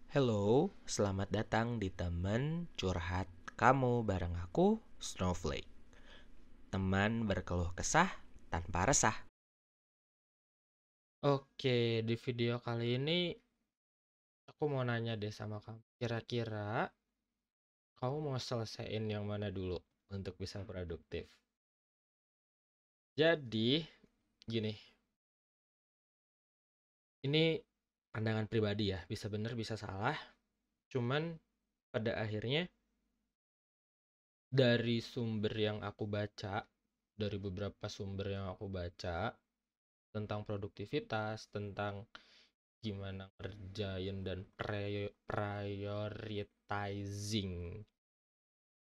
Hello, selamat datang di teman curhat kamu bareng aku, Snowflake. Teman berkeluh kesah tanpa resah. Oke, di video kali ini aku mau nanya deh sama kamu. Kira-kira kamu mau selesaiin yang mana dulu untuk bisa produktif? Jadi, gini, ini pandangan pribadi ya, bisa benar bisa salah. Cuman pada akhirnya dari sumber yang aku baca, dari beberapa sumber yang aku baca tentang produktivitas, tentang gimana ngerjain dan prioritizing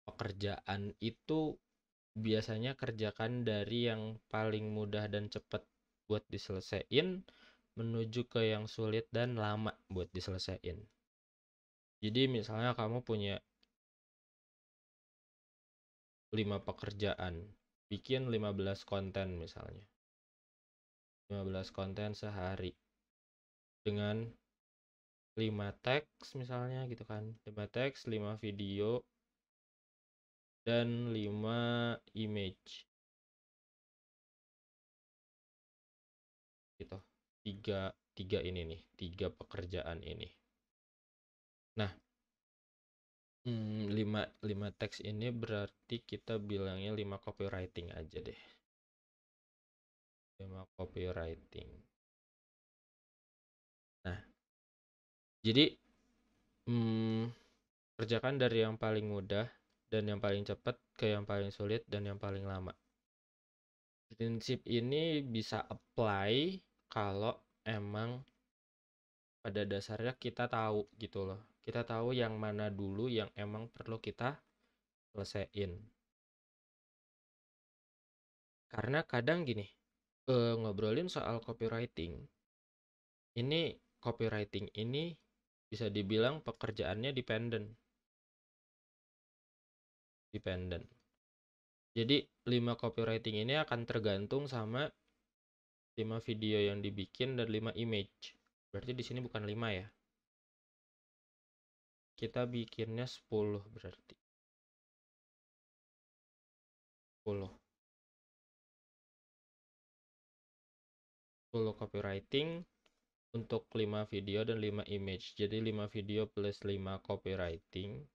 pekerjaan itu biasanya kerjakan dari yang paling mudah dan cepat buat diselesaikan menuju ke yang sulit dan lama buat diselesaikan. Jadi misalnya kamu punya 5 pekerjaan, bikin 15 konten misalnya. 15 konten sehari dengan 5 teks misalnya gitu kan. 5 teks, 5 video, dan 5 image gitu. Tiga, tiga ini nih, tiga pekerjaan ini. Nah, 5 teks ini berarti kita bilangnya 5 copywriting aja deh. 5 copywriting. Nah, jadi hmm, kerjakan dari yang paling mudah dan yang paling cepat ke yang paling sulit dan yang paling lama. Prinsip ini bisa apply kalau emang pada dasarnya kita tahu gitu loh. Kita tahu yang mana dulu yang emang perlu kita selesaiin. Karena kadang gini, ngobrolin soal copywriting, ini copywriting ini bisa dibilang pekerjaannya dependent. Jadi 5 copywriting ini akan tergantung sama 5 video yang dibikin dan 5 image. Berarti di sini bukan 5 ya. Kita bikinnya 10 berarti. 10. 10 copywriting untuk 5 video dan 5 image. Jadi 5 video plus 5 copywriting.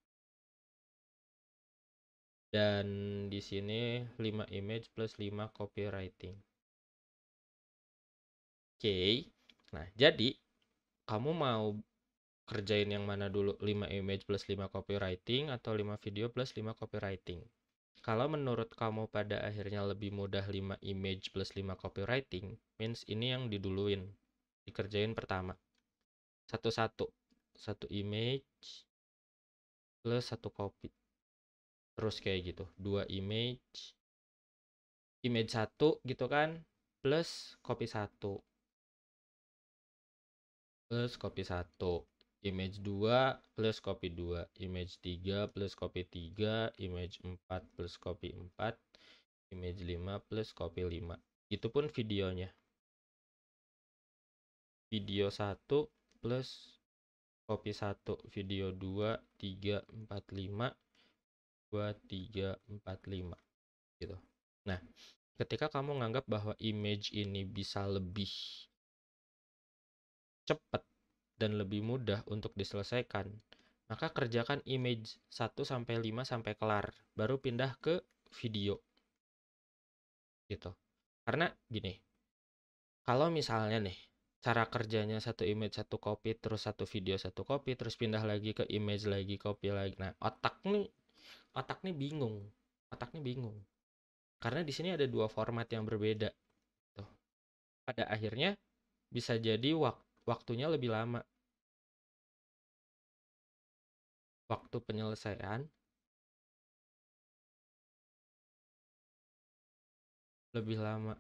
Dan di sini 5 image plus 5 copywriting. Oke. Nah, jadi kamu mau kerjain yang mana dulu? 5 image plus 5 copywriting atau 5 video plus 5 copywriting? Kalau menurut kamu pada akhirnya lebih mudah 5 image plus 5 copywriting, means ini yang diduluin. Dikerjain pertama. Satu-satu. Satu image plus satu copy. Terus kayak gitu. 2 image. Image 1 gitu kan. Plus copy 1. Plus copy 1. Image 2 plus copy 2. Image 3 plus copy 3. Image 4 plus copy 4. Image 5 plus copy 5. Itu pun videonya. Video 1 plus copy 1. Video 2, 3, 4, 5. 2, 3, 4, 5. Gitu. Nah, ketika kamu nganggap bahwa image ini bisa lebih cepat dan lebih mudah untuk diselesaikan, maka kerjakan image 1-5 sampai kelar, baru pindah ke video gitu. Karena gini, kalau misalnya nih cara kerjanya satu image satu copy terus satu video satu copy terus pindah lagi ke image lagi copy lagi. Nah, otak nih bingung. Otak nih bingung. Karena di sini ada dua format yang berbeda. Tuh. Pada akhirnya bisa jadi waktunya lebih lama. Waktu penyelesaian lebih lama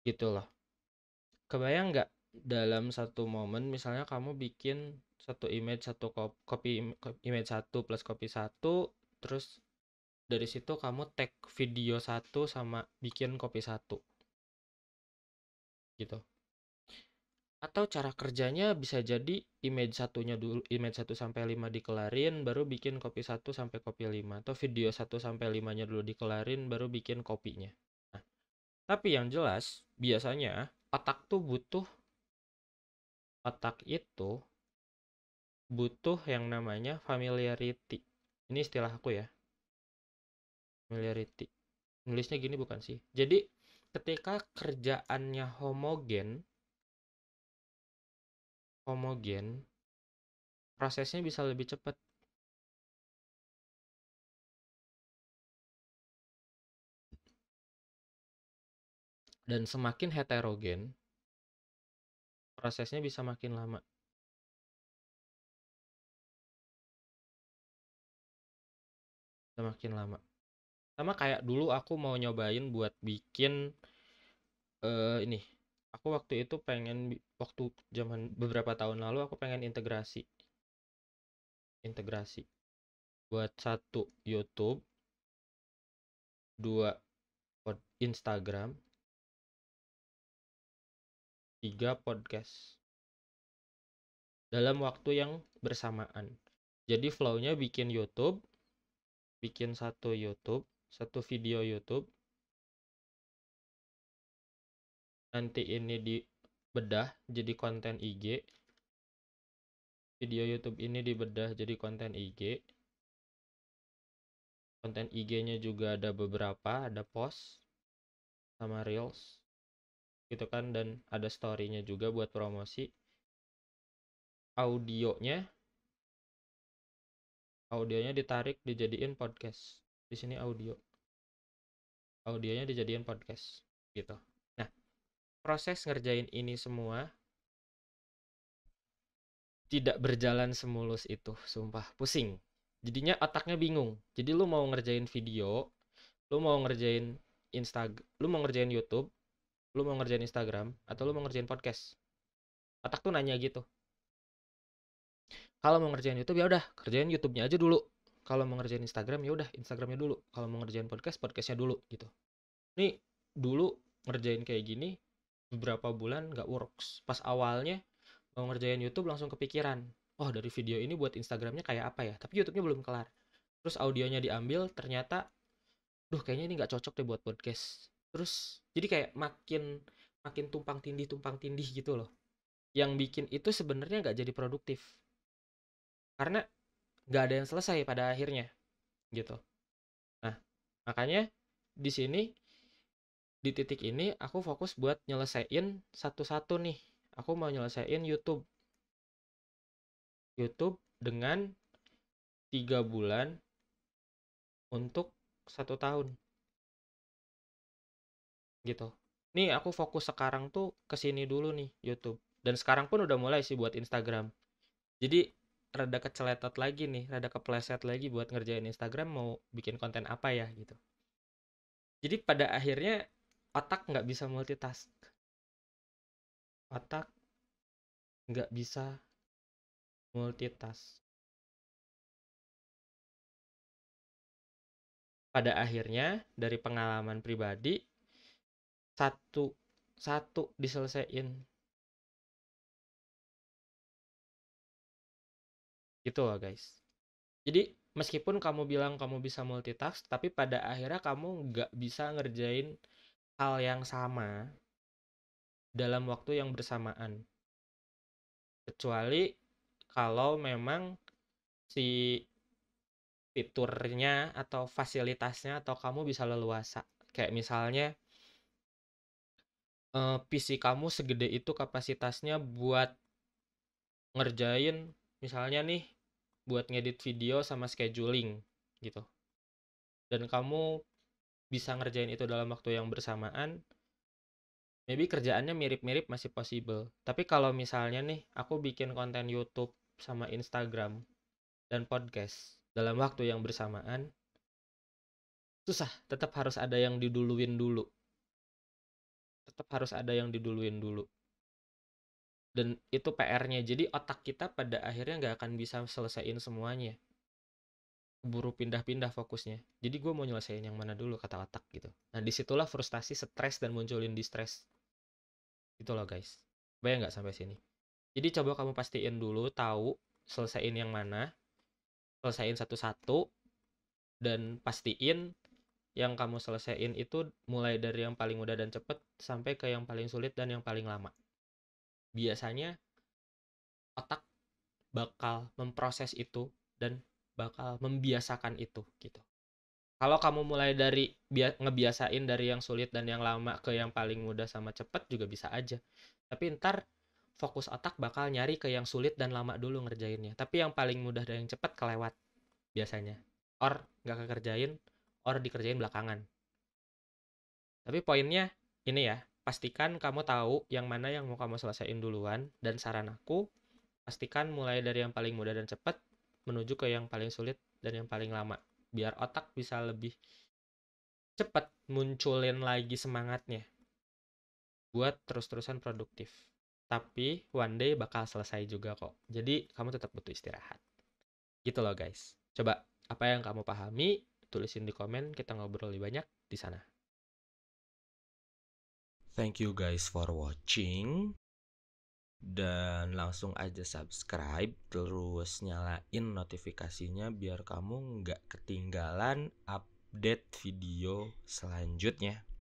gitu loh. Kebayang nggak dalam satu momen misalnya kamu bikin satu image satu copy image satu plus copy satu, terus dari situ kamu tag video satu sama bikin copy satu gitu. Atau cara kerjanya bisa jadi image satunya dulu, image 1 sampai 5 dikelarin, baru bikin copy 1 sampai copy 5, atau video 1 sampai 5-nya dulu dikelarin, baru bikin kopinya. Nah, tapi yang jelas biasanya otak itu butuh yang namanya familiarity. Ini istilah aku ya, familiarity. Nulisnya gini bukan sih? Jadi ketika kerjaannya homogen, prosesnya bisa lebih cepat. Dan semakin heterogen, prosesnya bisa makin lama. Semakin lama. Sama kayak dulu aku mau nyobain buat bikin ini. Aku waktu itu waktu zaman beberapa tahun lalu aku pengen integrasi buat 1 YouTube, 2 Instagram, 3 podcast dalam waktu yang bersamaan. Jadi flow-nya bikin satu video YouTube, nanti ini dibedah jadi konten IG, video YouTube ini dibedah jadi konten IG. Konten IG-nya juga ada beberapa, ada post sama reels gitu kan, dan ada story-nya juga buat promosi. Audionya ditarik dijadiin podcast. Di sini audionya dijadiin podcast gitu. Nah, proses ngerjain ini semua tidak berjalan semulus itu, sumpah pusing. Jadinya otaknya bingung. Jadi lu mau ngerjain video, lu mau ngerjain lu mau ngerjain YouTube, lu mau ngerjain Instagram, atau lu mau ngerjain podcast. Otak tuh nanya gitu. Kalau mau ngerjain YouTube ya udah kerjain YouTube-nya aja dulu. Kalau mau ngerjain Instagram ya udah Instagramnya dulu. Kalau mau ngerjain podcastnya dulu gitu. Nih dulu ngerjain kayak gini beberapa bulan nggak works. Pas awalnya mau ngerjain YouTube langsung kepikiran, oh dari video ini buat Instagramnya kayak apa ya? Tapi YouTube-nya belum kelar. Terus audionya diambil, ternyata, duh kayaknya ini nggak cocok deh buat podcast. Terus jadi kayak makin tumpang tindih gitu loh. Yang bikin itu sebenarnya nggak jadi produktif. Karena nggak ada yang selesai pada akhirnya gitu. Nah, makanya di sini di titik ini aku fokus buat nyelesain satu-satu nih. Aku mau nyelesain YouTube dengan 3 bulan untuk 1 tahun gitu. Nih aku fokus sekarang tuh kesini dulu nih YouTube. Dan sekarang pun udah mulai sih buat Instagram. Jadi rada keceletot lagi nih, rada kepleset lagi buat ngerjain Instagram mau bikin konten apa ya gitu. Jadi pada akhirnya otak nggak bisa multitask. Otak nggak bisa multitask. Pada akhirnya dari pengalaman pribadi satu satu diselesaikan gitu loh guys. Jadi meskipun kamu bilang kamu bisa multitask, tapi pada akhirnya kamu nggak bisa ngerjain hal yang sama dalam waktu yang bersamaan. Kecuali kalau memang si fiturnya atau fasilitasnya atau kamu bisa leluasa. Kayak misalnya PC kamu segede itu kapasitasnya buat ngerjain misalnya nih buat ngedit video sama scheduling gitu. Dan kamu bisa ngerjain itu dalam waktu yang bersamaan, maybe kerjaannya mirip-mirip masih possible. Tapi kalau misalnya nih aku bikin konten YouTube sama Instagram dan podcast dalam waktu yang bersamaan, susah, tetap harus ada yang diduluin dulu. Tetap harus ada yang diduluin dulu. Dan itu PR-nya. Jadi otak kita pada akhirnya nggak akan bisa selesaiin semuanya. Buru pindah-pindah fokusnya. Jadi gue mau nyelesain yang mana dulu kata otak gitu. Nah disitulah frustasi, stres, dan munculin distress. Gitu loh guys. Bayang nggak sampai sini? Jadi coba kamu pastiin dulu, tahu, selesaiin yang mana, selesaiin satu-satu, dan pastiin yang kamu selesaiin itu mulai dari yang paling mudah dan cepet sampai ke yang paling sulit dan yang paling lama. Biasanya otak bakal memproses itu dan bakal membiasakan itu gitu. Kalau kamu mulai dari ngebiasain dari yang sulit dan yang lama ke yang paling mudah sama cepet juga bisa aja. Tapi ntar fokus otak bakal nyari ke yang sulit dan lama dulu ngerjainnya. Tapi yang paling mudah dan yang cepet kelewat biasanya. Or nggak kekerjain, or dikerjain belakangan. Tapi poinnya ini ya, pastikan kamu tahu yang mana yang mau kamu selesaiin duluan. Dan saran aku, pastikan mulai dari yang paling mudah dan cepat menuju ke yang paling sulit dan yang paling lama. Biar otak bisa lebih cepat munculin lagi semangatnya buat terus-terusan produktif. Tapi one day bakal selesai juga kok. Jadi kamu tetap butuh istirahat. Gitu loh guys. Coba apa yang kamu pahami, tulisin di komen, kita ngobrol lebih banyak di sana. Thank you guys for watching. Dan langsung aja subscribe, terus nyalain notifikasinya biar kamu nggak ketinggalan update video selanjutnya.